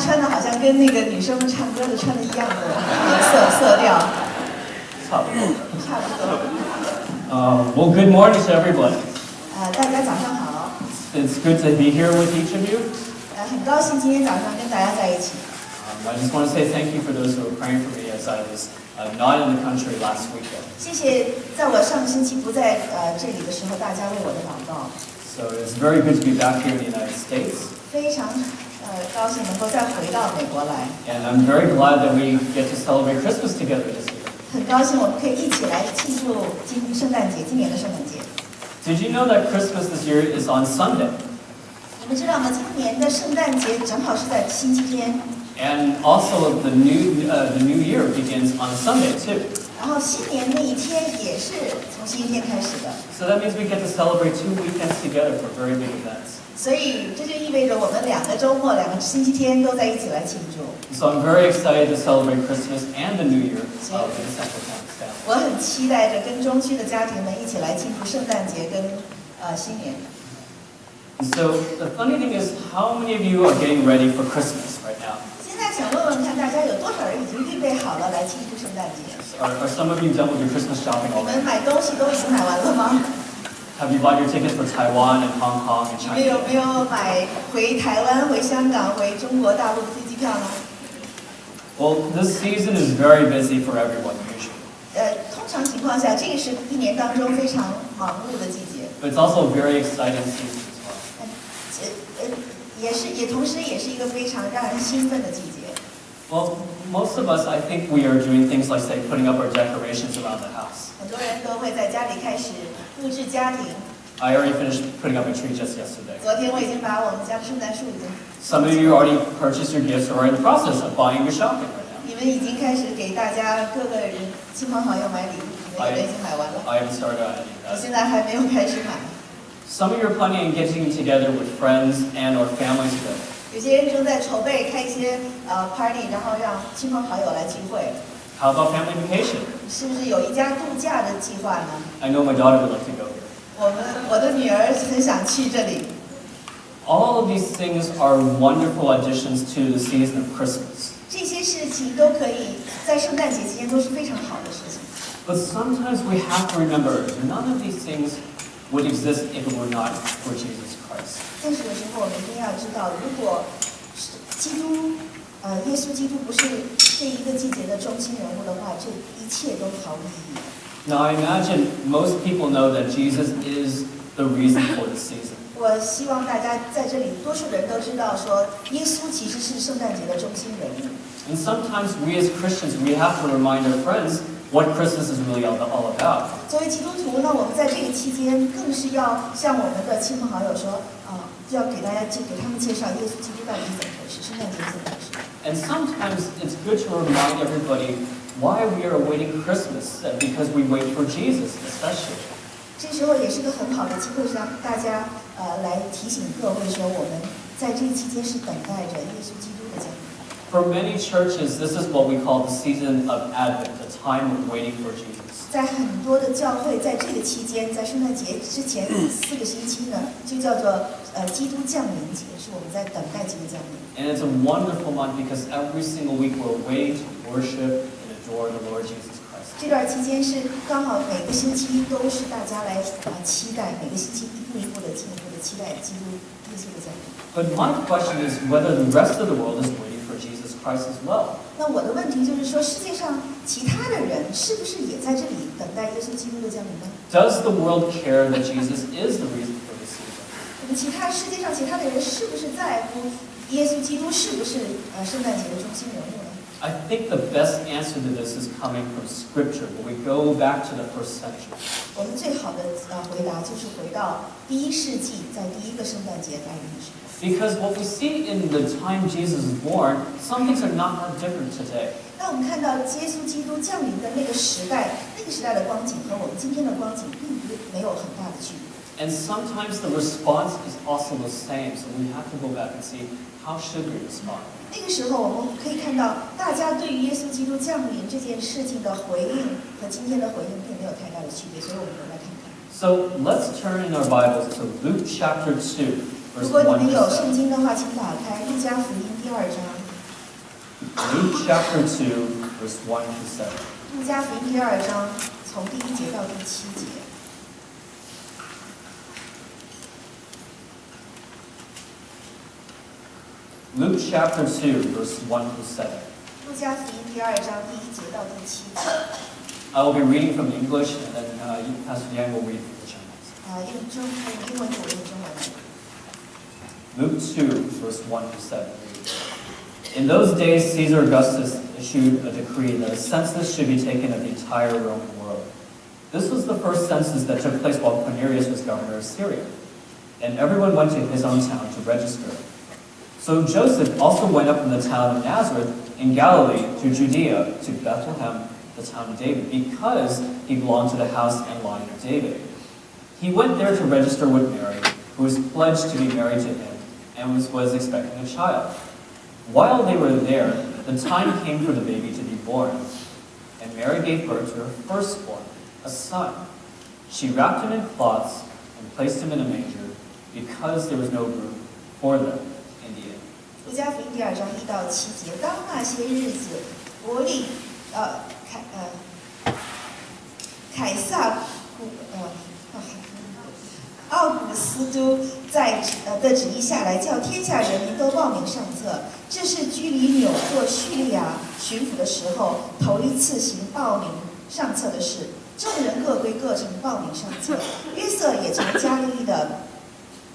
穿的好像跟那个女生们唱歌的穿的一样的色调。差不多。差不多。Well, good morning to everyone. 大家早上好。It's good to be here with each of you. 很高兴今天早上跟大家在一起。I just want to say thank you for those who were praying for me as I was not in the country last weekend. 谢谢，在我上个星期不在这里的时候，大家为我的祷告。So it's very good to be back here in the United States. 非常高兴能够再回到美国来。And I'm very glad that we get to celebrate Christmas together this year. 很高兴我们可以一起来庆祝今年的圣诞节。Did you know that Christmas this year is on Sunday? 你们知道吗？今年的圣诞节正好是在星期天。And also the new year begins on Sunday too. 然后新年那一天也是从星期天开始的。So that means we get to celebrate 2 weekends together for very big events. 所以这就意味着我们2个周末、2个星期天都在一起来庆祝。So I'm very excited to celebrate Christmas and the New Year in the Central Campus family. 我很期待着跟中区的家庭们一起来庆祝圣诞节跟新年。So the funny thing is, how many of you are getting ready for Christmas right now? 现在想问问看，大家有多少人已经预备好了来庆祝圣诞节？ Are some of you done with your Christmas shopping 你们 already? 买东西都已经买完了吗？ Have you bought your tickets for Taiwan and Hong Kong and 你们有 China? 没有买回台湾、回香港、回中国大陆的飞机票呢？ Well, this season is very busy for everyone usually. 通常情况下，这个是一年当中非常忙碌的季节。 But it's also a very exciting season as well. 同时也是一个非常让人兴奋的季节。 Well, most of us, I think we are doing things like, say, putting up our decorations around the house. 很多人都会在家里开始布置家庭。 I already finished putting up a tree just yesterday. 昨天我已经把我们家的圣诞树已经。 Some of you already purchased your gifts or are in the process of buying your shopping right now. 你们已经开始给大家各个人亲朋好友买礼物，你们有人已经买完了。I haven't started on any of 我 that. 现在还没有开始买。 Some of you are planning on getting together with friends and or family together. 有些人正在筹备开一些party， 然后让亲朋好友来聚会。 How about family vacation? 是不是有一家度假的计划呢？ I know my daughter would like to go here. 我的女儿很想去这里。 All of these things are wonderful additions to the season of Christmas. 这些事情都可以在圣诞节期间都是非常好的事情。 But sometimes we have to remember none of these things would exist if it were not for Jesus Christ. 但是有时候我们一定要知道，如果耶稣基督不是这一个季节的中心人物的话，这一切都毫无意义。 Now I imagine most people know that Jesus is the reason for the season. 我希望大家在这里，多数人都知道说，耶稣其实是圣诞节的中心人物。 And sometimes we as Christians, we have to remind our friends what Christmas is really all about. 作为基督徒呢，我们在这个期间更是要向我们的亲朋好友说，要给他们介绍耶稣基督到底是怎么回事，圣诞节是怎么回事。 And sometimes it's good to remind everybody why we are awaiting Christmas, because we wait for Jesus, especially. 这时候也是个很好的机会，让大家来提醒各位说，我们在这个期间是等待着耶稣基督的降临。 For many churches, this is what we call the season of Advent, the time of waiting for Jesus. 在很多的教会，在这个期间，在圣诞节之前4个星期呢，就叫做基督降临节，是我们在等待基督降临。 And it's a wonderful month because every single week we're waiting to worship and adore the Lord Jesus Christ. 这段期间是刚好每个星期都是大家来期待，每个星期一步一步的进一步的期待基督耶稣的降临。 But my question is whether the rest of the world is waiting for Jesus Christ as well. 那我的问题就是说，世界上其他的人是不是也在这里等待耶稣基督的降临呢？ Does the world care that Jesus is the reason for the season? 我们世界上其他的人是不是在乎耶稣基督是不是圣诞节的中心人物呢？ I think the best answer to this is coming from Scripture. When we go back to the first century. 我们最好的回答就是回到第1世纪，在第1个圣诞节来临的时候。 Because what we see in the time Jesus was born, some things are not that different today. 那我们看到耶稣基督降临的那个时代的光景和我们今天的光景并没有很大的区别。 And sometimes the response is also the same, so we have to go back and see how should we respond. 那个时候我们可以看到，大家对于耶稣基督降临这件事情的回应和今天的回应并没有太大的区别，所以我们来看看。So let's turn in our Bibles to Luke chapter 2, 如 verse 果你 1们 to 有圣 7. 经的话，请打开路加福音第2章。Luke chapter 2, verse 1 to 7. 路加福音第2章从第1节到第7节。Luke chapter 2, verse 1 to 7. 路加福音第2章第1节到第7节。I will be reading from the English, and then Pastor Yang will read from the Chinese. 用英文读，用中文来读。Luke 2, verse 1 to 7. In those days, Caesar Augustus issued a decree that a census should be taken of the entire Roman world. This was the first census that took place while Quirinius was governor of Syria, and everyone went to his own town to register. So Joseph also went up from the town of Nazareth in Galilee to Judea, to Bethlehem, the town of David, because he belonged to the house and line of David. He went there to register with Mary, who was pledged to be married to him and was expecting a child. While they were there, the time came for the baby to be born, and Mary gave birth to her firstborn, a son. She wrapped him in cloths and placed him in a manger, because there was no room for them in the inn. 路加福音第2章1到7节，当那些日子，凯撒奥古斯都的旨意下来，叫天下人民都报名上册。这是居里纽做叙利亚巡抚的时候头一次行报名上册的事。众人各归各城报名上册。约瑟也从加利利的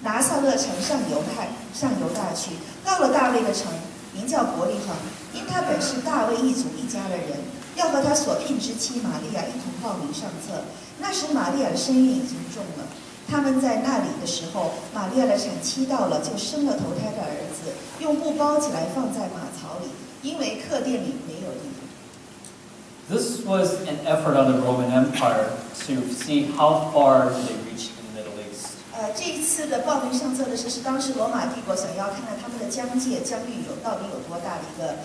拿撒勒城上犹大去，到了大卫的城，名叫伯利恒，因他本是大卫一族一家的人，要和他所聘之妻玛利亚一同报名上册。那时玛利亚的身孕已经重了。他们在那里的时候，玛利亚的产期到了，就生了头胎的儿子，用布包起来放在马槽里，因为客店里没有地方。This was an effort on the Roman Empire to see how far they reached in the Middle East. 这一次的报名上册的是当时罗马帝国想要看看他们的疆域到底有多大的一个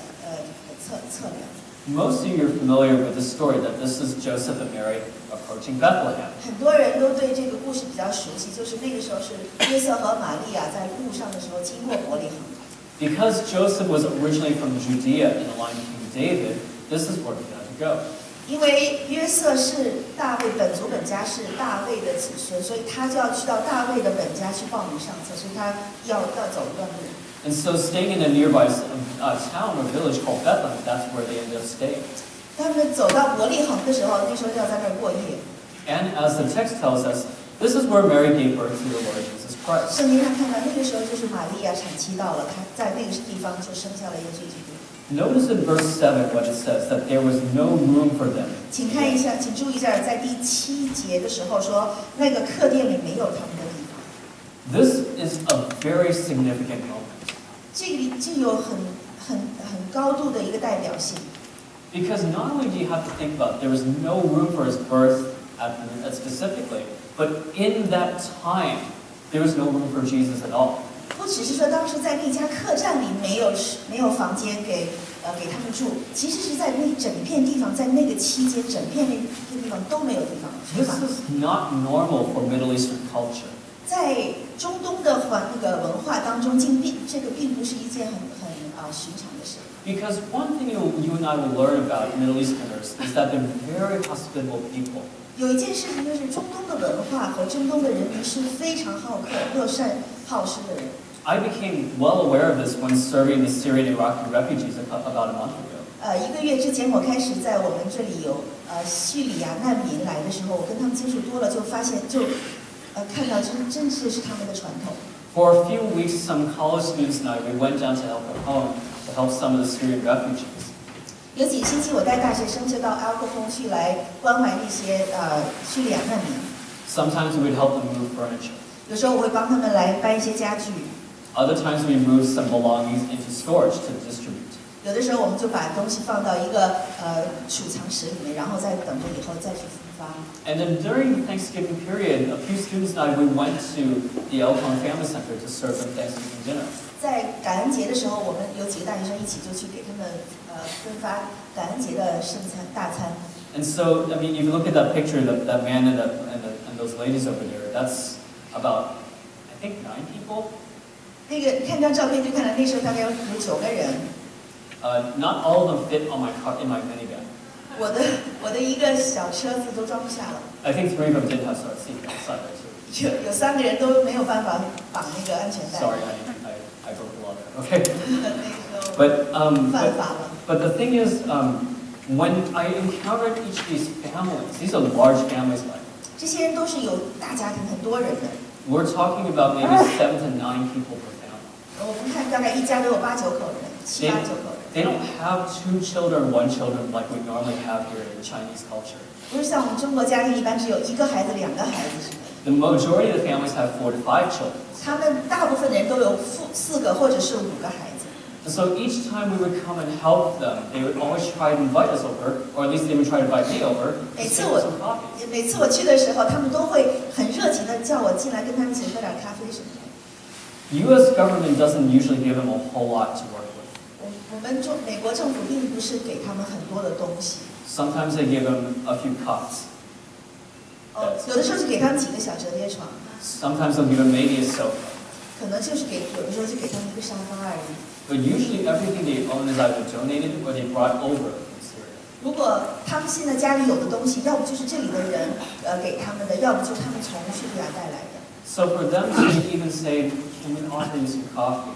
测量。Most of you are familiar with the story that this is Joseph and Mary approaching Bethlehem. 很多人都对这个故事比较熟悉，就是那个时候是约瑟和玛利亚在路上的时候经过伯利恒。Because Joseph was originally from Judea in the line of King David, this is where he had to go. 因为约瑟是大卫本族本家是大卫的子孙，所以他就要去到大卫的本家去报名上册，所以他要走一段路。And so staying in a nearby town or village called Bethlehem, that's where they ended up staying. 他们走到伯利恒的时候，那时候就要在那儿过夜。And as the text tells us, this is where Mary gave birth to the Lord Jesus Christ. 圣经上看到那个时候就是玛利亚产期到了，她在那个地方就生下了耶稣基督。Notice in verse 7 what it says, that there was no room for them. 请看一下，请注意一下，在第7节的时候说，那个客店里没有他们的地方。This is a very significant moment. 这里就有很高度的一个代表性。Because not only do you have to think about there was no room for his birth specifically, but in that time there was no room for Jesus at all. 不只是说当时在那家客栈里没有房间给他们住，其实是在那整片地方，在那个期间，整片那个地方都没有地方。This is not normal for Middle Eastern culture. 在中东的那个文化当中，这个并不是一件很寻常的事。Because one thing you and I will learn about Middle Easterners is that they're very hospitable people. 有一件事情就是中东的文化和中东的人民是非常好客、乐善好施的人。I became well aware of this when serving the Syrian Iraqi refugees about a month ago. 1个月之前，我开始在我们这里有叙利亚难民来的时候，我跟他们接触多了，就发现看到真是他们的传统。For a few weeks, some college students and I, we went down to El Cajon to help some of the Syrian refugees. 有几个星期，我带大学生就到 El Cajon 去来关怀那些叙利亚难民。Sometimes we would help them move furniture. 有时候我会帮他们来搬一些家具。Other times we moved some belongings into storage to distribute. 有的时候我们就把东西放到一个储藏室里面，然后再等着以后再去发。And then during the Thanksgiving period, a few students and I, we went to the El Cajon Family Center to serve them Thanksgiving dinner. 在感恩节的时候，我们有几个大学生一起就去给他们分发感恩节的圣餐大餐。And so, I mean, if you look at that picture, that man and those ladies over there, that's about, I think, 9 people. 那个看张照片就看到那时候大概有9个人。Not all of them fit on my car in my minivan. 我的一个小车子都装不下了。I think 3 of them didn't have seat belts inside there too. 有3个人都没有办法绑那个安全带。Sorry, I broke the law there. Okay. 犯法了。But the thing is, when I encountered each of these families, these are large families like. 这些人都是有大家庭，很多人的。We're talking about maybe 7 to 9 people per family. 我们看大概一家都有8、9口人，7、8、9口人。They don't have 2 children, 1 child like we normally have here in Chinese culture. 不是像我们中国家庭一般只有1个孩子、2个孩子似的。The majority of the families have 4 to 5 children. 他们大部分人都有4个或者是5个孩子。And so each time we would come and help them, they would always try to invite us over, or at least they would try to invite me over. 每次我去的时候，他们都会很热情的叫我进来跟他们一起喝点咖啡什么的。The U.S. government doesn't usually give them a whole lot to work with. 我们美国政府并不是给他们很多的东西。Sometimes they give them a few cots. 有的时候是给他们几个小折叠床。Sometimes they'll give them maybe a sofa. 可能就是有的时候就给他们一个沙发而已。But usually everything they own is either donated or they brought over from Syria. 如果他们现在家里有的东西，要不就是这里的人给他们的，要不就是他们从叙利亚带来的。So for them to even say, "Can we offer you some coffee?"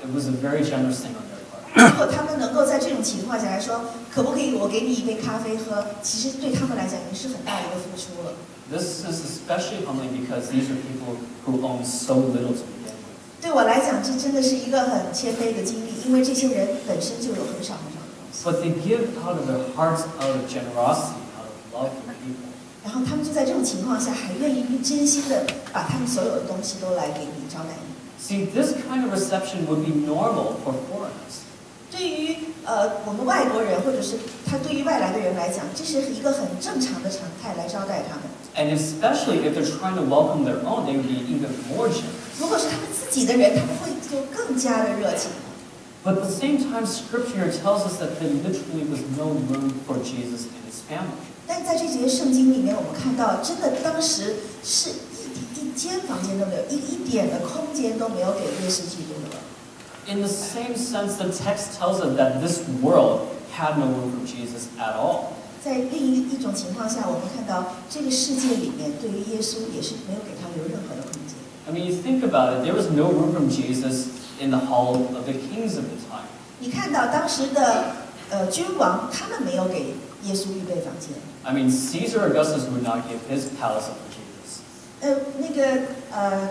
It was a very generous thing on their part. 如果他们能够在这种情况下来说，可不可以我给你一杯咖啡喝？其实对他们来讲已经是很大的一个付出了。This is especially humbling because these are people who own so little to begin with. 对我来讲，这真的是一个很谦卑的经历，因为这些人本身就有很少很少的东西。But they give out of their hearts, out of generosity, out of love for people. 然后他们就在这种情况下，还愿意真心的把他们所有的东西都来给你招待你。See, this kind of reception would be normal for foreigners. 对于我们外国人，或者是他对于外来的人来讲，这是一个很正常的常态来招待他们。And especially if they're trying to welcome their own, they would be even more generous. 如果是他们自己的人，他们会就更加的热情。But at the same time, Scripture tells us that there literally was no room for Jesus and his family. 但在这节圣经里面，我们看到，真的当时是一间房间都没有，一点的空间都没有给耶稣基督的。In the same sense, the text tells us that this world had no room for Jesus at all. 在另一种情况下，我们看到这个世界里面对于耶稣也是没有给他留任何的空间。I mean, you think about it, there was no room for Jesus in the hall of the kings of the time. 你看到当时的君王，他们没有给耶稣预备房间。I mean, Caesar Augustus would not give his palace up for Jesus.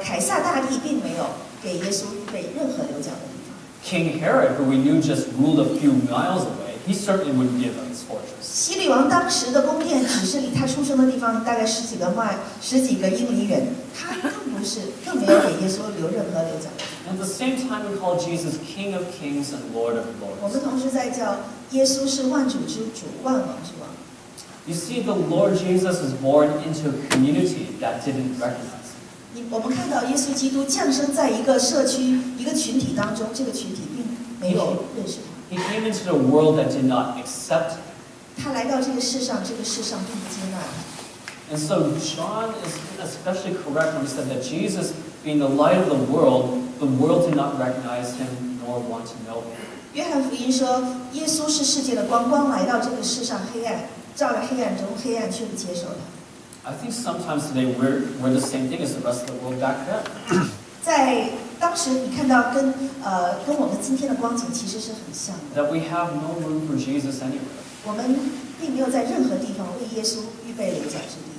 凯撒大帝并没有给耶稣预备任何留脚的地方。King Herod, who we knew just ruled a few miles away, he certainly wouldn't give up his fortress. 希律王当时的宫殿只是离他出生的地方大概十几个英里远，他更没有给耶稣留任何留脚的地方。At the same time, we call Jesus King of Kings and Lord of 我们 Lords. 同时在叫耶稣是万主之主，万王之王。You see, the Lord Jesus was born into a community that didn't recognize him. 我们看到耶稣基督降生在一个社区、一个群体当中，这个群体并没有认识他。He came into a world that did not accept him. 他来到这个世上，这个世上并不接纳他。And so John is especially correct when he said that Jesus, being the light of the world did not recognize him nor want to know him. 约翰福音说，耶稣是世界的光，光来到这个世上，黑暗照在黑暗中，黑暗却不接受他。I think sometimes today we're the same thing as the rest of the world back then. 在当时，你看到跟我们今天的光景其实是很像的。That we have no room for Jesus anywhere. 我们并没有在任何地方为耶稣预备留脚之地。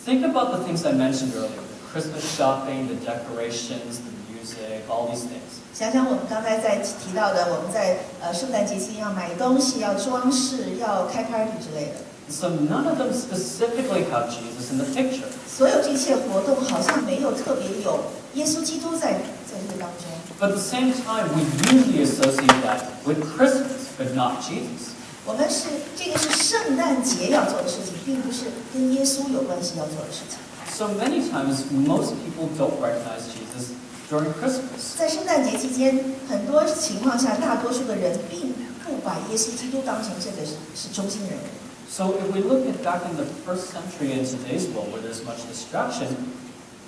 Think about the things I mentioned earlier: the Christmas shopping, the decorations, the music, all these things. 想想我们刚才在提到的，我们在圣诞节期间要买东西、要装饰、要开 party 之类的。So none of them specifically have Jesus in the picture. 所有这些活动好像没有特别有耶稣基督在这个当中。But at the same time, we usually associate that with Christmas, but not Jesus. 我们这个是圣诞节要做的事情，并不是跟耶稣有关系要做的事情。So many times, most people don't recognize Jesus during Christmas. 在圣诞节期间，很多情况下，大多数的人并不把耶稣基督当成这个是中心人物。So if we look at back in the first century in today's world where there's much distraction,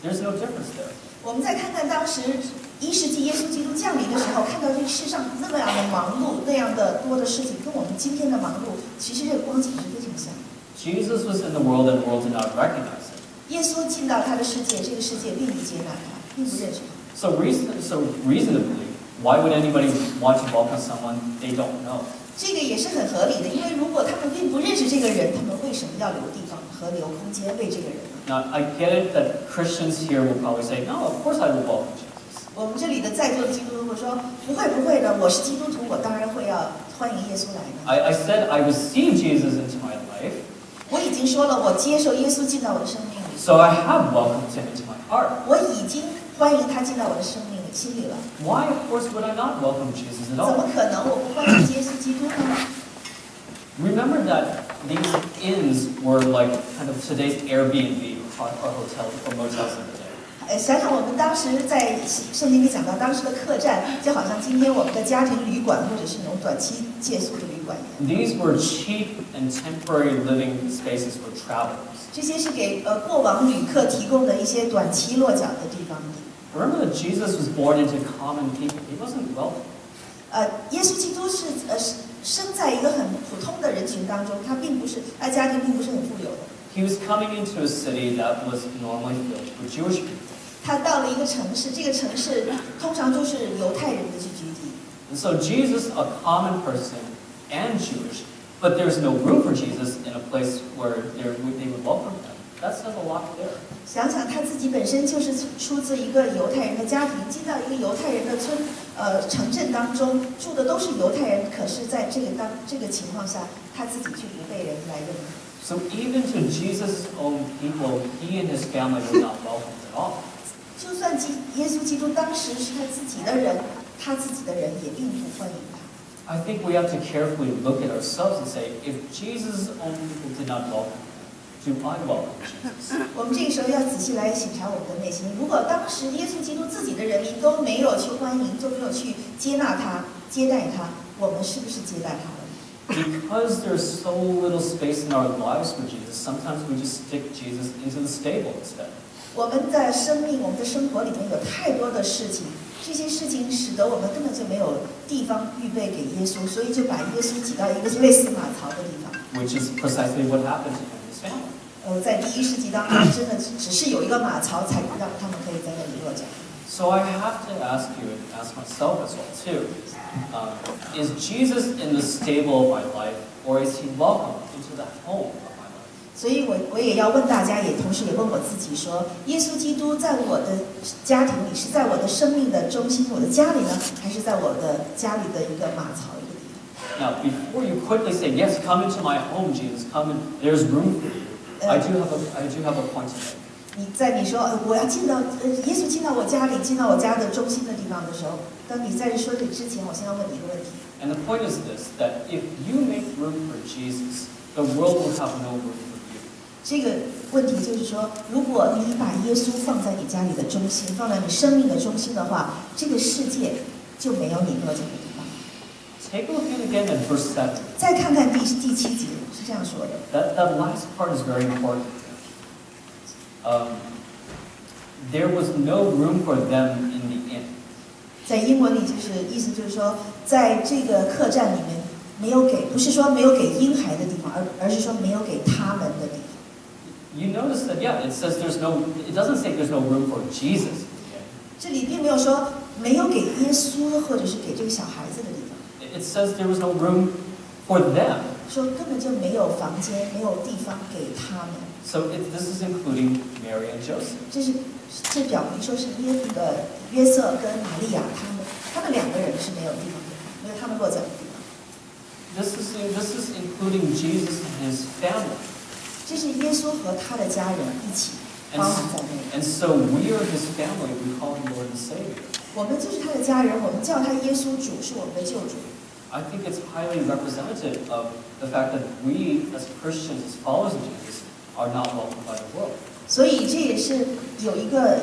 there's no difference there. 我们再看看当时1世纪耶稣基督降临的时候，看到这个世上那么样的忙碌，那样的多的事情，跟我们今天的忙碌，其实这个光景是非常像的。Jesus was in the world and the world did not recognize him. 耶稣进到他的世界，这个世界并不接纳他，并不认识他。So reasonably, why would anybody want to welcome someone they don't know? 这个也是很合理的，因为如果他们并不认识这个人，他们为什么要留地方和留空间为这个人呢？ Now, I get it that Christians here will probably say, no, of course I will welcome Jesus. 我们这里的在座的基督徒会说，不会的，我是基督徒，我当然会要欢迎耶稣来的。I said I received Jesus into my life. 我已经说了，我接受耶稣进到我的生命里。So I have welcomed him into my heart. 我已经欢迎他进到我的生命里、心里了。Why, of course, would I not welcome Jesus at 怎 all? 么可能我不欢迎耶稣基督呢？ Remember that these inns were like kind of today's Airbnb or hotels or motels in the day. 想想我们当时在圣经里讲到，当时的客栈就好像今天我们的家庭旅馆或者是那种短期借宿的旅馆一样。 These were cheap and temporary living spaces for travelers. 这些是给过往旅客提供的一些短期落脚的地方。 Remember that Jesus was born into common people. He wasn't wealthy. 耶稣基督是生在一个很普通的人群当中，他家庭并不是很富有的。 He was coming into a city that was normally filled with Jewish people. 他到了一个城市，这个城市通常都是犹太人的聚居地。 And so Jesus, a common person and Jewish, but there's no room for Jesus in a place where they would welcome him. That says a lot there. 想想他自己本身就是出自一个犹太人的家庭，进到一个犹太人的城镇当中，住的都是犹太人，可是在这个情况下，他自己却不被人来认可。 So even to Jesus' own people, he and his family were not welcomed at all. 就算耶稣基督当时是他自己的人，他自己的人也并不欢迎他。 I think we have to carefully look at ourselves and say, if Jesus' own people did not welcome him, do I welcome Jesus? 我们这个时候要仔细来审查我们的内心。如果当时耶稣基督自己的人民都没有去欢迎，都没有去接纳他、接待他，我们是不是接待他了？ Because there's so little space in our lives for Jesus, sometimes we just stick Jesus into the stable instead. 我们的生命、我们的生活里面有太多的事情，这些事情使得我们根本就没有地方预备给耶稣，所以就把耶稣挤到一个类似马槽的地方。 Which is precisely what happened to him and his family. 在1世纪当中，真的只是有一个马槽，才让他们可以在那里落脚。 So I have to ask you and ask myself as well too, is Jesus in the stable of my life, or is he welcome into the home of my life? 所以我也要问大家，也同时也问我自己说，耶稣基督在我的家庭里，是在我的生命的中心，我的家里呢，还是在我的家里的一个马槽一个地方？ Now, before you quickly say, yes, come into my home, Jesus, come in, there's room for you, I do have a point to make. 你说我要耶稣进到我家里，进到我家的中心的地方的时候，当你在说这之前，我先要问你一个问题。 And the point is this, that if you make room for Jesus, the world will have no room for you. 这个问题就是说，如果你把耶稣放在你家里的中心，放在你生命的中心的话，这个世界就没有你落脚的地方。 Take a look at it again at verse 7. 再看看第7节是这样说的。 That last part is very important. There was no room for them in the inn. 在英文里意思就是说，在这个客栈里面没有给，不是说没有给婴孩的地方，而是说没有给他们的地方。 You notice that, yeah, it doesn't say there's no room for Jesus. 这里并没有说没有给耶稣或者是给这个小孩子的地方。 It says there was no room for them. 说根本就没有房间，没有地方给他们。 So this is including Mary and Joseph. 这表明说是约瑟跟玛利亚他们2个人是没有地方的，没有他们落脚的地方。 This is including Jesus and his family. 这是耶稣和他的家人一起包含在内。 And so we are his family. We call him Lord and Savior. 我们就是他的家人，我们叫他耶稣主，是我们的救主。 I think it's highly representative of the fact that we, as Christians, as followers of Jesus, are not welcomed by the world. 所以这也是有一个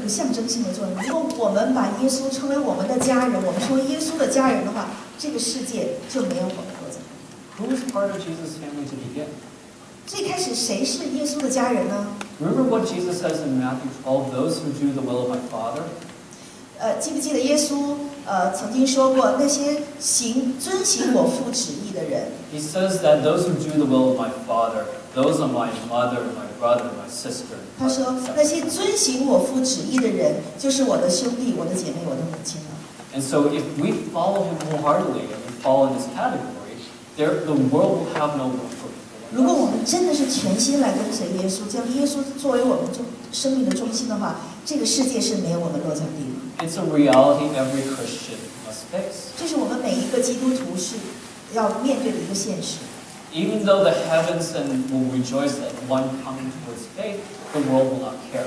象征性的作用。如果我们把耶稣称为我们的家人，我们成为耶稣的家人的话，这个世界就没有我们落脚。 Who is part of Jesus' family to begin? 最开始谁是耶稣的家人呢？ Remember what Jesus says in Matthew 12, those who do the will of my Father? 记不记得耶稣曾经说过，那些遵行我父旨意的人 He says that those who do the will of my Father, those are my mother, my brother, my sister. 他说那些遵行我父旨意的人，就是我的兄弟、我的姐妹、我的母亲了。And so if we follow him wholeheartedly and we fall in this category, the world will have no room for people. 如果我们真的是全心来跟随耶稣，将耶稣作为我们生命的中心的话，这个世界是没有我们落脚地的。It's a reality every Christian must face. 这是我们每一个基督徒是要面对的一个现实。Even though the heavens will rejoice at one coming towards faith, the world will not care.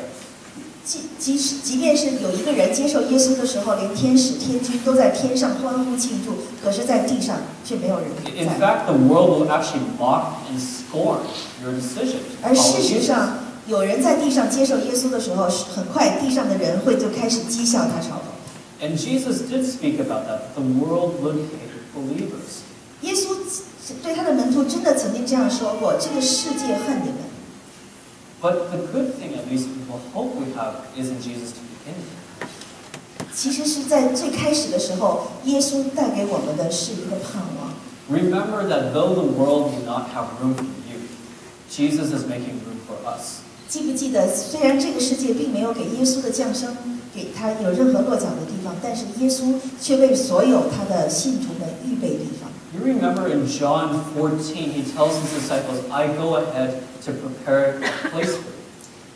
即便是有一个人接受耶稣的时候，连天使、天君都在天上欢呼庆祝，可是在地上却没有人在。In fact, the world will actually mock and scorn your decision. 而事实上，有人在地上接受耶稣的时候，很快地上的人会就开始讥笑他、嘲讽。And Jesus did speak about that. The world would hate believers. 耶稣对他的门徒真的曾经这样说过：“这个世界恨你们。” But the good thing, at least the hope we have, is in Jesus to begin with. 其实是在最开始的时候，耶稣带给我们的是一个盼望。Remember that though the world will not have room for you, Jesus is making room for us. 记不记得，虽然这个世界并没有给耶稣的降生给他有任何落脚的地方，但是耶稣却为所有他的信徒们预备地方。You remember in John 14, he tells his disciples, I go ahead to prepare a place for you.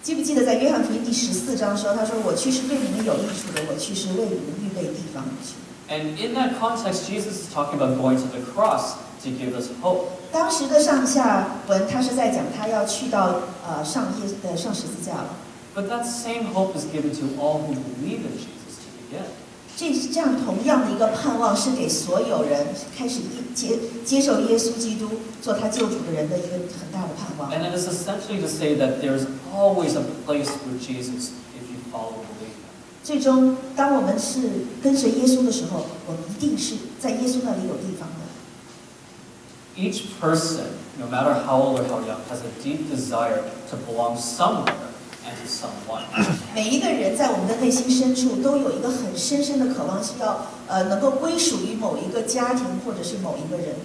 记不记得在约翰福音第14章说，他说我去是对你们有益处的，我去是为你们预备地方去。And in that context, Jesus is talking about going to the cross to give us hope. 当时的上下文，他是在讲他要去到上十字架了。But that same hope is given to all who believe in Jesus to begin. 这样同样的一个盼望是给所有人开始接受耶稣基督做他救主的人的一个很大的盼望。And it is essentially to say that there's always a place for Jesus if you follow and believe him. 最终，当我们是跟随耶稣的时候，我们一定是在耶稣那里有地方的。Each person, no matter how old or how young, has a deep desire to belong somewhere and to someone. 每一个人在我们的内心深处都有一个很深深的渴望，是要能够归属于某一个家庭或者是某一个人。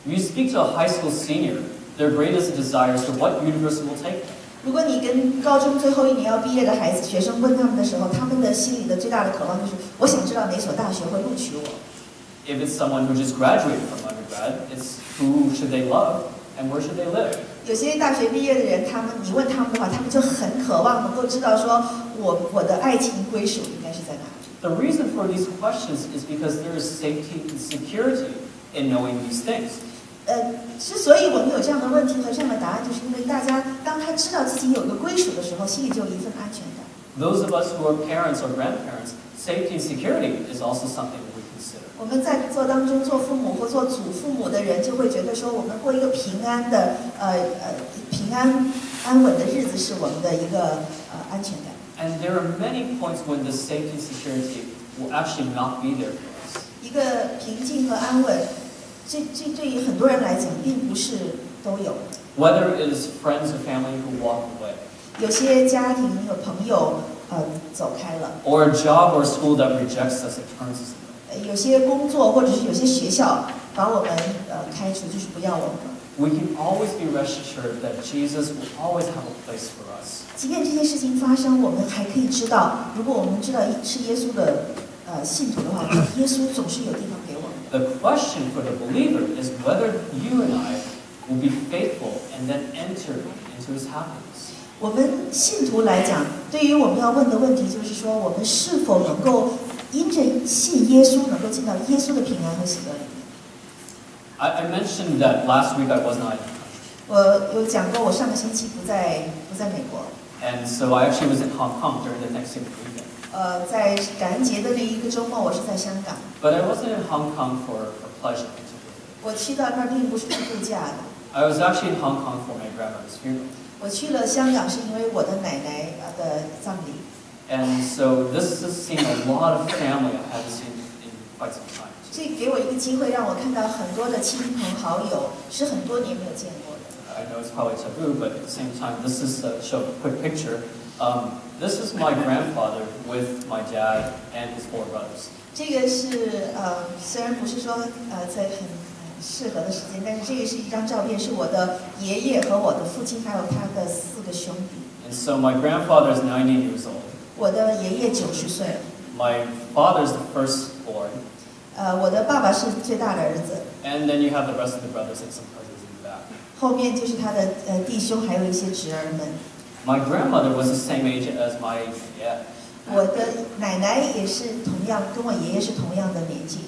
When you speak to a high school senior, their greatest desire is to what university will take them. 如果你跟高中最后一年要毕业的孩子、学生问他们的时候，他们的心里的最大的渴望就是：我想知道哪所大学会录取我。If it's someone who just graduated from undergrad, it's who should they love and where should they live. 有些大学毕业的人，你问他们的话，他们就很渴望能够知道说，我的爱情归属应该是在哪里。The reason for these questions is because there is safety and security in knowing these things. 之所以我们有这样的问题和这样的答案，就是因为大家当他知道自己有一个归属的时候，心里就有一份安全感。Those of us who are parents or grandparents, safety and security is also something that we consider. 我们在做当中做父母或做祖父母的人，就会觉得说，我们过一个平安安稳的日子是我们的一个安全感。And there are many points when the safety and security will actually not be there for us. 一个平静和安稳，这对于很多人来讲，并不是都有。Whether it is friends or family who walk away, 有些家庭有朋友走开了， or a job or a school that rejects us and turns us away. 有些工作或者是有些学校把我们开除，就是不要我们了。We can always be rest assured that Jesus will always have a place for us. 即便这些事情发生，我们还可以知道，如果我们知道是耶稣的信徒的话，耶稣总是有地方给我们。The question for the believer is whether you and I will be faithful and then enter into his happiness. 我们信徒来讲，对于我们要问的问题就是说，我们是否能够因着信耶稣，能够进到耶稣的平安和喜乐里面。I mentioned that last week I was not in the country. 我有讲过，我上个星期不在美国。And so I actually was in Hong Kong during the Thanksgiving weekend. 在感恩节的那一个周末，我是在香港。But I wasn't in Hong Kong for pleasure. 我去到那儿并不是去度假的。I was actually in Hong Kong for my grandmother's funeral. 我去了香港是因为我的奶奶的葬礼。And so this has seen a lot of family I haven't seen in quite some time. 这给我一个机会，让我看到很多的亲朋好友，是很多年没有见过的。I know it's probably taboo, but at the same time, this is to show a quick picture. This is my grandfather with my dad and his 4 brothers. 这个是虽然不是说在很适合的时间，但是这个是一张照片，是我的爷爷和我的父亲还有他的4个兄弟。And so my grandfather is 90 years old. 我的爷爷90岁。My father is the firstborn. 我的爸爸是最大的儿子。And then you have the rest of the brothers and some cousins in the back. 后面就是他的弟兄，还有一些侄儿们。My grandmother was the same age as my dad. 我的奶奶也是同样，跟我爷爷是同样的年纪。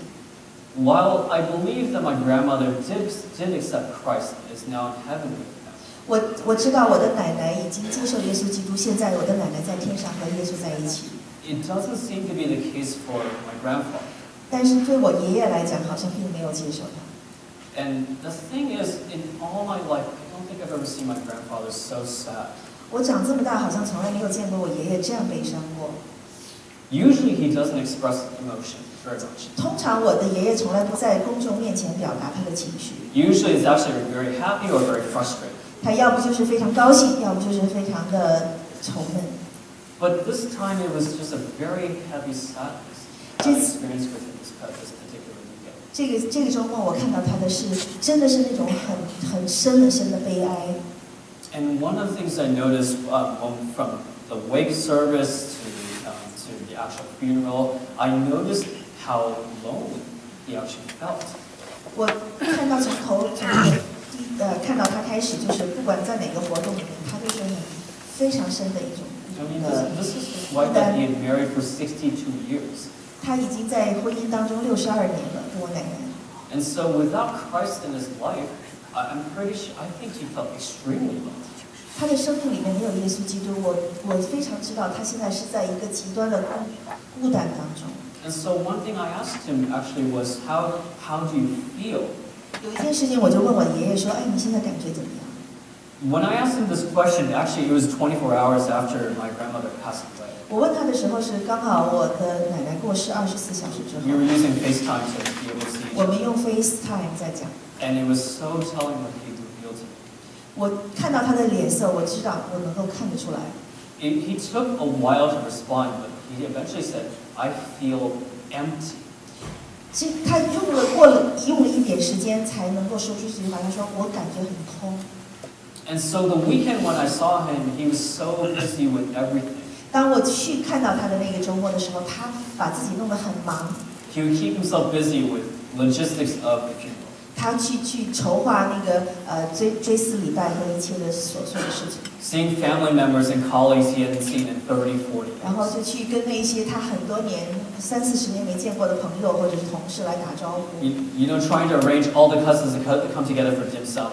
While I believe that my grandmother did accept Christ, is now in heaven with him. 我知道我的奶奶已经接受耶稣基督，现在我的奶奶在天上和耶稣在一起。It doesn't seem to be the case for my grandfather. 但是对我爷爷来讲，好像并没有接受他。And the thing is, in all my life, I don't think I've ever seen my grandfather so sad. 我长这么大，好像从来没有见过我爷爷这样悲伤过。Usually he doesn't express emotion very much. 通常我的爷爷从来不在公众面前表达他的情绪。Usually it's actually very happy or very frustrated. 他要不就是非常高兴，要不就是非常的愁闷。But this time it was just a very heavy sadness I experienced with him this particular weekend. 这个周末我看到他的是真的是那种很深的悲哀。And one of the things I noticed from the wake service to the actual funeral, I noticed how lonely he actually felt. 我看到看到他开始，就是不管在哪个活动里面，他都是非常深的一种。I mean, this is his wife that he had married for 62 years. 他已经在婚姻当中62年了，跟我奶奶。And so without Christ in his life, I'm pretty sure, I think he felt extremely lonely. 他的生命里面没有耶稣基督，我非常知道他现在是在一个极端的孤单当中。And so one thing I asked him actually was, how do you feel? 有一件事情我就问我爷爷说，哎，你现在感觉怎么样？ When I asked him this question, actually it was 24 hours after my grandmother passed away. 我问他的时候是刚好我的奶奶过世24小时之 We 后。 were using FaceTime to be able to see each 我 other. 们用 FaceTime 在讲。And it was so telling what he revealed to me. 我看到他的脸色，我知道我能够看得出来。He took a while to respond, but he eventually said, I feel empty. 其实他用了一点时间才能够说出这句话。他说：“我感觉很空。” And so the weekend when I saw him, he was so busy with everything. 当我去看到他的那个周末的时候，他把自己弄得很忙。He would keep himself busy with logistics of the funeral. 他去筹划那个追思礼拜和一切的琐碎的事情。Seeing family members and colleagues he hadn't seen in 30, 40 years. 然后就去跟那些他很多年30-40年没见过的朋友或者是同事来打招呼。You know, trying to arrange all the cousins to come together for dim sum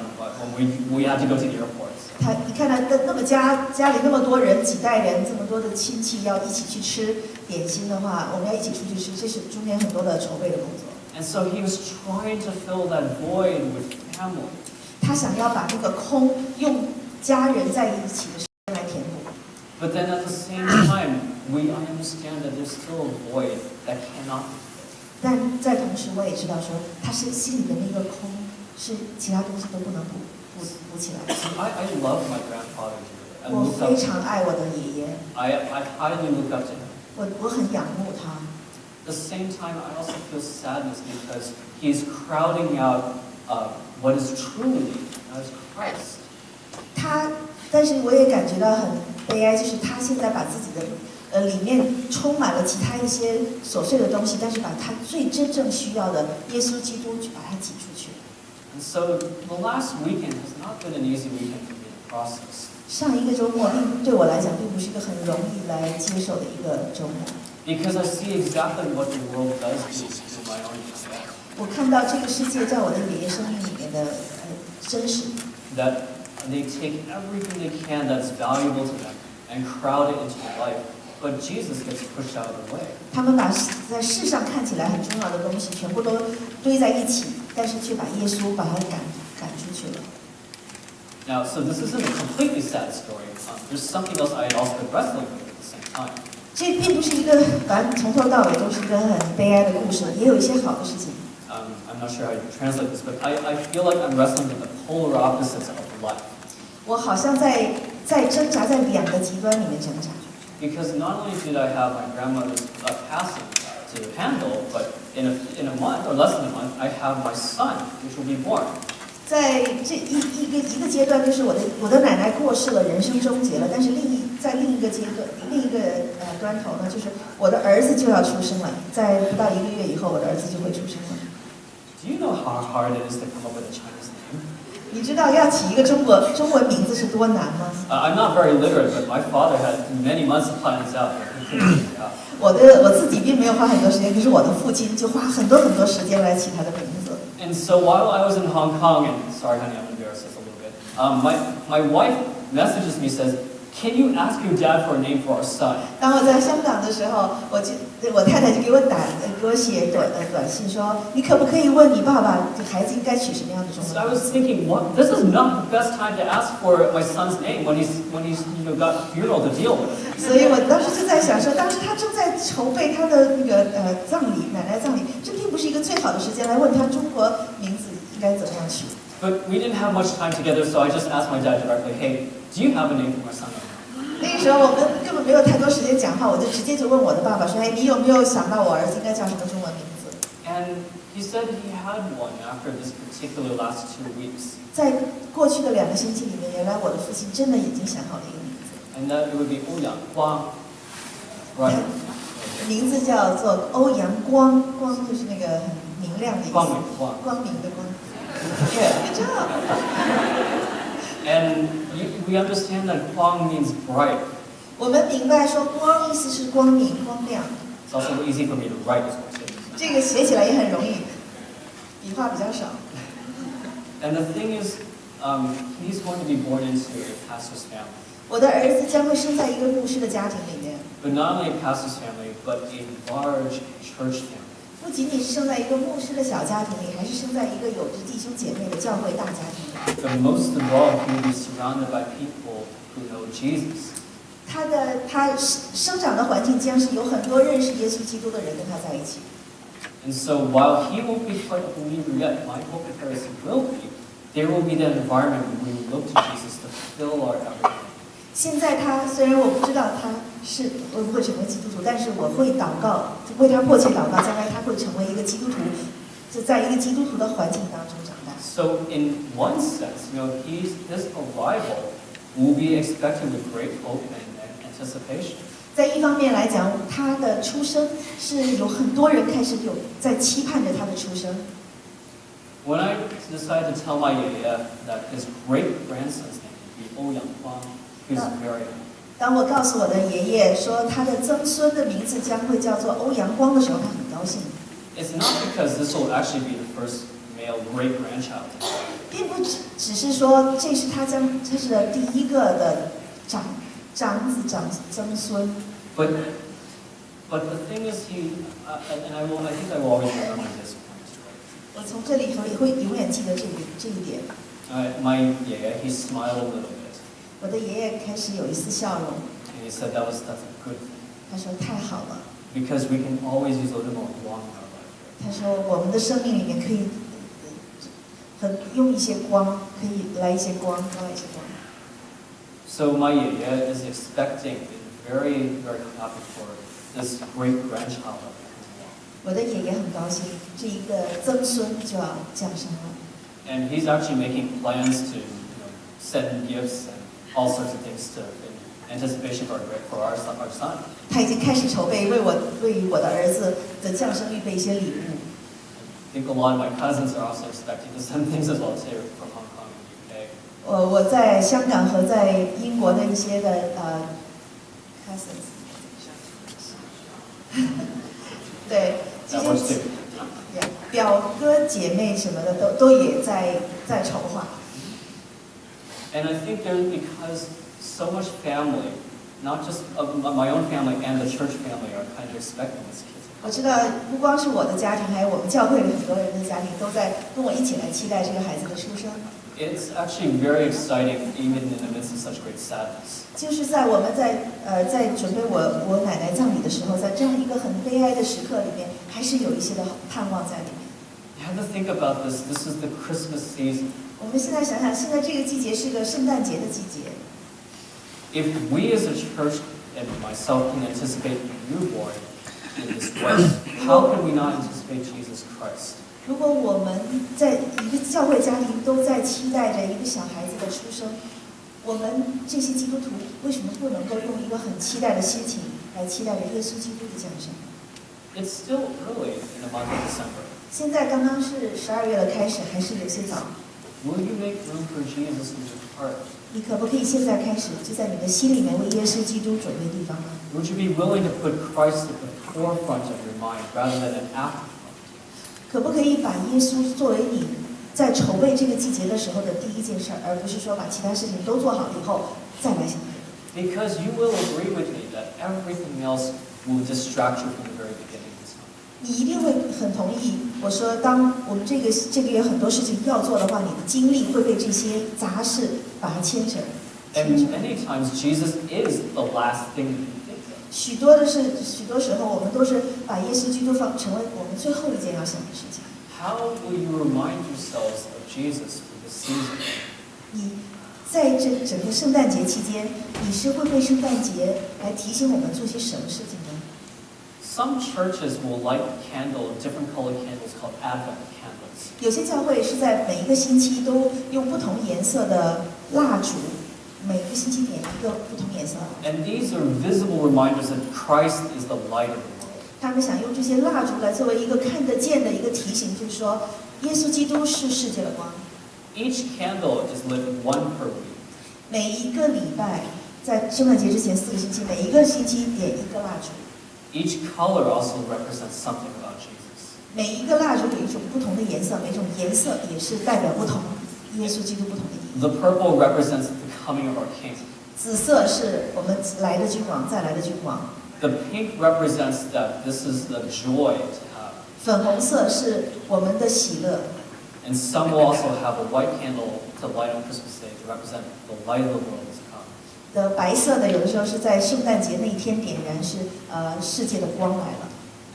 when we had to go to the airports. 你看他那么家里那么多人，几代人，这么多的亲戚要一起去吃点心的话，我们要一起出去吃，这是中间很多的筹备的工作。And so he was trying to fill that void with family. 他想要把那个空用家人在一起的时间来填补。But then at the same time, I understand that there's still a void that cannot be filled. 但在同时，我也知道说，他是心里的那个空，是其他东西都不能补起来。So I love my grandfather dearly. 我非常爱我的爷爷。I highly look up to him. 我很仰慕他。At the same time, I also feel sadness because he's crowding out what is truly needed, as Christ. 但是我也感觉到很悲哀，就是他现在把自己的里面充满了其他一些琐碎的东西，但是把他最真正需要的耶稣基督去把它挤出去。And so the last weekend has not been an easy weekend for me to process. 上一个周末对我来讲并不是一个很容易来接受的一个周末。Because I see exactly what the world does to my own family. 我看到这个世界在我的爷爷生命里面的真实。That they take everything they can that's valuable to them and crowd it into your life, but Jesus gets pushed out of the way. 他们把在世上看起来很重要的东西全部都堆在一起，但是却把耶稣把他赶出去了。Now, so this isn't a completely sad story. There's something else I had also been wrestling with at the same time. 这并不是一个反正从头到尾都是一个很悲哀的故事，也有一些好的事情。I'm not sure how you translate this, but I feel like I'm wrestling with the polar opposites of life. 我好像在挣扎在两个极端里面挣扎。Because not only did I have my grandmother's passing to handle, but in a month or less than a month, I have my son, which will be born. 在这一个阶段，就是我的奶奶过世了，人生终结了。但是在另一个阶段，另一个端头呢，就是我的儿子就要出生了，在不到1个月以后，我的儿子就会出生了。Do you know how hard it is to come up with a Chinese name? 你知道要起一个中文名字是多难吗？ I'm not very literate, but my father had many months to plan this out, but he couldn't figure it out. 我自己并没有花很多时间，可是我的父亲就花很多时间来起他的名字。And so while I was in Hong Kong, and sorry, honey, I'm embarrassed this a little bit. My wife messages me, says, "Can you ask your dad for a name for our son?" 当我在香港的时候，我太太就给我写短信说，你可不可以问你爸爸，这孩子应该取什么样的中文 So I 名 was 字？ thinking, what? This is not the best time to ask for my son's name when he's got a funeral to deal with. 所以我当时就在想说，当时他正在筹备他的那个葬礼，奶奶葬礼，这并不是一个最好的时间来问他中国名字应该怎么样取。But we didn't have much time together, so I just asked my dad directly, "Hey, do you have a name for my son?" 那个时候我们根本没有太多时间讲话，我就直接就问我的爸爸说：“哎，你有没有想到我儿子应该叫什么中文名字？” And he said he had one after this particular last 2 weeks, 在过去的2个星期里面，原来我的父亲真的已经想好了一个名字， and that it would be 欧阳光, right? 名字叫做欧阳光，光就是那个很明亮的意思，光明的光。 Yeah. Good job. And we understand that 光 means bright. 我们明白说光意思是光明、光亮， It's also easy for me to write as well too. 这个写起来也很容易，笔画比较少。 And the thing is, he's going to be born into a pastor's family. 我的儿子将会生在一个牧师的家庭里面， But not only a pastor's family, but a large church family. 不仅仅是生在一个牧师的小家庭里，还是生在一个有着弟兄姐妹的教会大家庭里。 But most of all, he will be surrounded by people who know Jesus. 他生长的环境将是有很多认识耶稣基督的人跟他在一起。 And so while he won't be quite a believer yet, my hope and prayer is he will be, there will be that environment where we look to Jesus to fill our everything. 现在虽然我不知道他会不会成为基督徒，但是我会祷告，为他迫切祷告，将来他会成为一个基督徒，就在一个基督徒的环境当中长大。 So in one sense, his arrival will be expected with great hope and anticipation. 在一方面来讲，他的出生是有很多人开始在期盼着他的出生。 When I decided to tell my yaya that his great-grandson's name would be 欧阳光, he was very happy. 当我告诉我的爷爷说他的曾孙的名字将会叫做欧阳光的时候，他很高兴。 It's not because this will actually be the first male great-grandchild. 并不只是说这是他是第一个的长曾孙。 But the thing is, I think I will always remember this point. 我从这里头也会永远记得这一点。 My yaya, he smiled a little bit, 我的爷爷开始有一丝笑容， and he said that's a good thing 他说太好了， because we can always use a little more光in our life. 他说我们的生命里面可以用一些光，可以来一些光，来一些光。 So my yaya is expecting and very, very happy for this great-grandchild of his. 我的爷爷很高兴，这一个曾孙就要降生了。 And he's actually making plans to send gifts and all sorts of things in anticipation for our son. 他已经开始筹备为我的儿子的降生预备一些礼物。 I think a lot of my cousins are also expecting to send things as well too from Hong Kong and UK. 我在香港和在英国的一些的cousins， 对，这 That works 些 too. 表哥姐妹什么的都也在筹划。 And I think because so much family, not just my own family and the church family, are kind of expecting this kid. 我知道不光是我的家庭，还有我们教会里很多人的家庭都在跟我一起来期待这个孩子的出生。 It's actually very exciting, even in the midst of such great sadness. 就是在我们在准备我奶奶葬礼的时候，在这样一个很悲哀的时刻里面，还是有一些的盼望在里面。 You have to think about this. This is the Christmas season. 我们现在想想，现在这个季节是个圣诞节的季节。If we as a church and myself can anticipate a newborn in this way, how can we not anticipate Jesus Christ? 如果我们在一个教会家庭都在期待着一个小孩子的出生，我们这些基督徒为什么不能够用一个很期待的心情来期待着耶稣基督的降生？ It's still early in the month of December. 现在刚刚是12月的开始，还是有些早。 Will you make room for Jesus in your heart? 你可不可以现在开始就在你的心里面为耶稣基督准备地方呢？ Would you be willing to put Christ at the forefront of your mind rather than an afterthought? 可不可以把耶稣作为你在筹备这个季节的时候的第一件事，而不是说把其他事情都做好了以后再来想别的？ Because you will agree with me that everything else will distract you from the very beginning of this month. 你一定会很同意我说，当我们这个月很多事情要做的话，你的精力会被这些杂事把它牵扯。 And many times Jesus is the last thing you think of. 许多时候，我们都是把耶稣基督成为我们最后一件要想的事情。 How will you remind yourselves of Jesus for this season? 你在这整个圣诞节期间，你是会被圣诞节来提醒我们做些什么事情呢？ Some churches will light a candle, different colored candles called Advent candles. 有些教会是在每一个星期都用不同颜色的蜡烛，每个星期点一个不同颜色的蜡烛。 And these are visible reminders that Christ is the light of the world. 他们想用这些蜡烛来作为一个看得见的一个提醒，就是说，耶稣基督是世界的光。 Each candle is lit one per week. 每一个礼拜，在圣诞节之前4个星期，每一个星期点一个蜡烛。 Each color also represents something about Jesus. 每一个蜡烛有一种不同的颜色，每种颜色也是代表不同耶稣基督不同的意义。 The purple represents the coming of our King. 紫色是我们来的君王，再来的君王。 The pink represents that this is the joy to have. 粉红色是我们的喜乐。 And some will also have a white candle to light on Christmas Day to represent the light of the world is come. 的白色的有的时候是在圣诞节那一天点燃，是世界的光来了。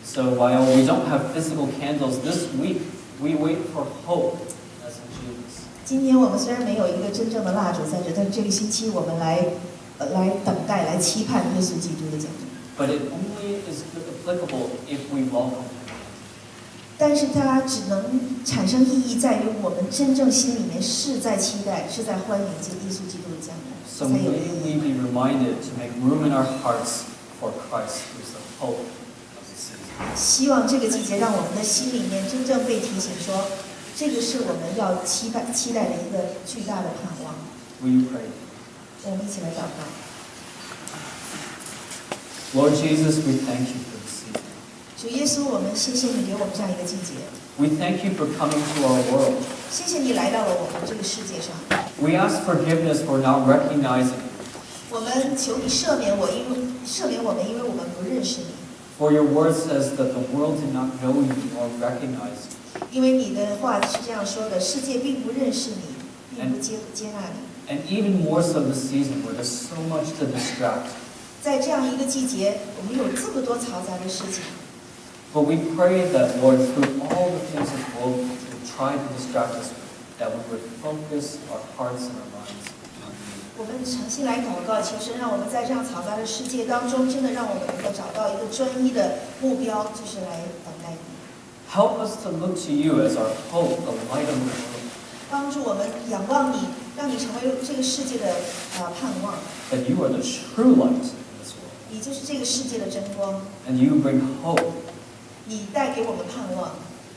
So while we don't have physical candles this week, we wait for hope as in Jesus. 今年我们虽然没有一个真正的蜡烛在这，但是这个星期我们来等待、来期盼耶稣基督的降生。 But it only is applicable if we welcome Him. 但是它只能产生意义在于我们真正心里面是在期待、是在欢迎耶稣基督的降临， So 才有 may 意义。 we be reminded to make room in our hearts for Christ, who is the hope of the season. 希望这个季节让我们的心里面真正被提醒说，这个是我们要期待的一个巨大的盼望。 Will you pray? 我们一起来祷告。 Lord Jesus, we thank you for this season. 主耶稣，我们谢谢你给我们这样一个季节， We thank you for coming to our world. 谢谢你来到了我们这个世界上。 We ask forgiveness for not recognizing you. 我们求你赦免我们，因为我们不认识你。 For your word says that the world did not know you or recognize you. 因为你的话是这样说的：世界并不认识你，并不接纳你。 And even more so this season where there's so much to distract. 在这样一个季节，我们有这么多嘈杂的事情。 But we pray that, Lord, through all the things that will try to distract us, that we would focus our hearts and our minds on you. 我们诚心来祷告，求神让我们在这样嘈杂的世界当中，真的让我们能够找到一个专一的目标，就是来等待你。 Help us to look to you as our hope, the light of the world. 帮助我们仰望你，让你成为这个世界的盼望。 That you are the true light in this world. 你就是这个世界的真光， And you bring hope, 你带给我们盼望。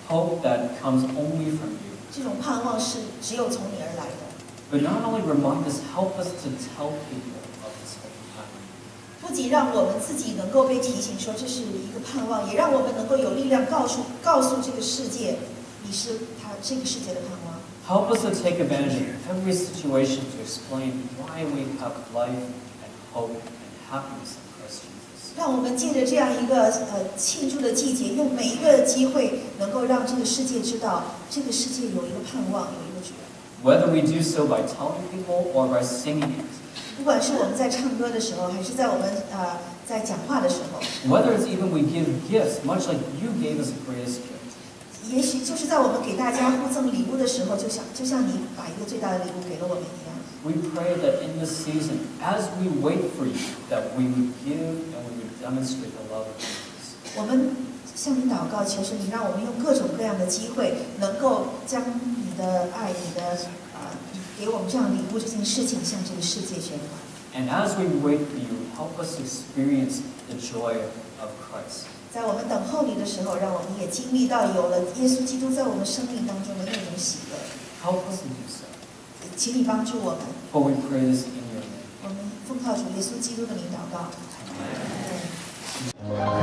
hope that comes only from you. 这种盼望是只有从你而来的。 But not only remind us, help us to tell people of this hope and happening. 不仅让我们自己能够被提醒说这是一个盼望，也让我们能够有力量告诉这个世界，你是这个世界的盼望。 Help us to take advantage of every situation to explain why we have life and hope and happiness in Christ Jesus. 让我们借着这样一个庆祝的季节，用每一个机会，能够让这个世界知道，这个世界有一个盼望，有一个主。 Whether we do so by telling people or by singing it. 不管是我们在唱歌的时候，还是在我们在讲话的时候， Whether it's even we give gifts, much like you gave us the greatest gift. 也许就是在我们给大家互赠礼物的时候，就像你把一个最大的礼物给了我们一样。We pray that in this season, as we wait for you, that we would give and we would demonstrate the love of Jesus. 我们向你祷告，求神你让我们用各种各样的机会，能够将你的爱、你的给我们这样礼物这件事情向这个世界宣传。And as we wait for you, help us experience the joy of Christ. 在我们等候你的时候，让我们也经历到有了耶稣基督在我们生命当中的那种喜乐。Help us to do so. 请你帮助我们。For we pray this in your name. 我们奉靠主耶稣基督的名祷告。 Amen.